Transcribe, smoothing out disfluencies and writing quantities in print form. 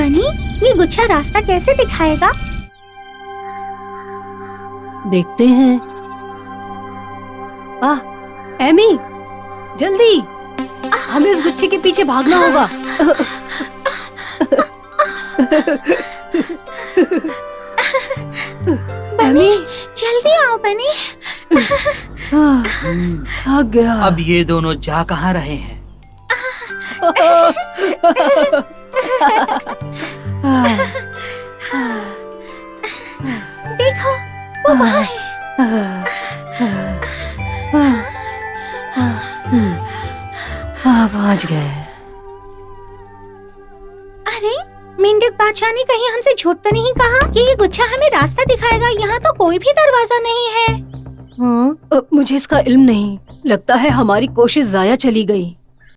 बनी, ये गुच्छा रास्ता कैसे दिखाएगा? देखते हैं। एमी, जल्दी, हमें उस गुच्छे के पीछे भागना होगा। बनी, जल्दी आओ बनी। थक गया। अब ये दोनों जा कहाँ रहे हैं? देखो, वो वहाँ है। पहुंच गए। अरे, मेंढक बादशाह ने कहीं हमसे झूठ तो नहीं कहा कि ये गुच्छा हमें रास्ता दिखाएगा? यहाँ तो कोई भी दरवाजा नहीं है। मुझे इसका इल्म नहीं, लगता है हमारी कोशिश जाया चली गई।